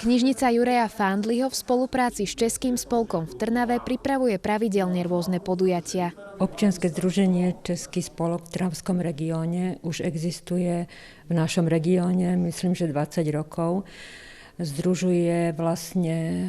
Knižnica Juraja Fandliho v spolupráci s Českým spolkom v Trnave pripravuje pravidelne rôzne podujatia. Občianske združenie Český spolok v Trnavskom regióne už existuje v našom regióne, myslím, že 20 rokov. Združuje vlastne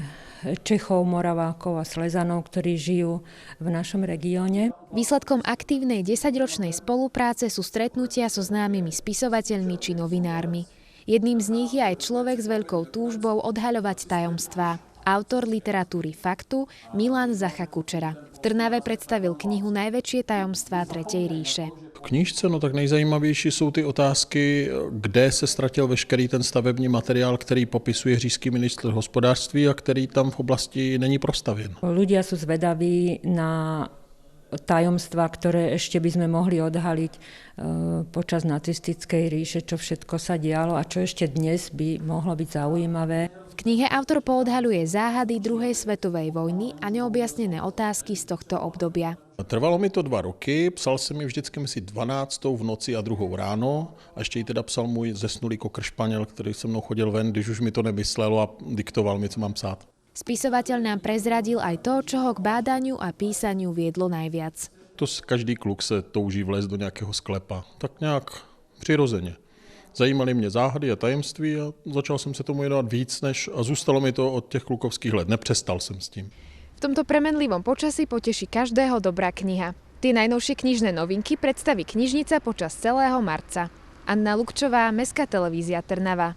Čechov, Moravákov a Slezanov, ktorí žijú v našom regióne. Výsledkom aktívnej 10-ročnej spolupráce sú stretnutia so známymi spisovateľmi či novinármi. Jedným z nich je aj človek s veľkou túžbou odhaľovať tajomstvá. Autor literatúry Faktu Milan Zacha Kučera. V Trnave představil knihu Najväčšie tajomstvá Tretej ríše. V knížce tak nejzajímavější jsou ty otázky, kde se ztratil veškerý ten stavební materiál, který popisuje říšský ministr hospodářství a který tam v oblasti není prostavěn. Ľudia sú zvedaví na tajomstvá, ktoré ešte by sme mohli odhaliť počas nacistickej ríše, čo všetko sa dialo a čo ešte dnes by mohlo byť zaujímavé. V knihe autor poodhaľuje záhady druhej svetovej vojny a neobjasnené otázky z tohto obdobia. Trvalo mi to 2 roky, psal jsem mi vždycky 12. v noci a 2. ráno a ještě ji teda psal můj zesnulý kokr Španěl, který se mnou chodil ven, když už mi to nemyslelo a diktoval mi, co mám psát. Spisovateľ nám prezradil aj to, čo ho k bádaniu a písaniu viedlo najviac. To každý kluk se touží vlézt do nějakého sklepa, tak nějak přirozeně. Zajímaly mě záhady a tajemství a začal jsem se tomu věnovat víc a zůstalo mi to od těch klukovských let, nepřestal jsem s tím. V tomto premenlivom počasí poteší každého dobrá kniha. Tie najnovšie knižné novinky predstaví knižnica počas celého marca. Anna Lukčová, Mestská televízia Trnava.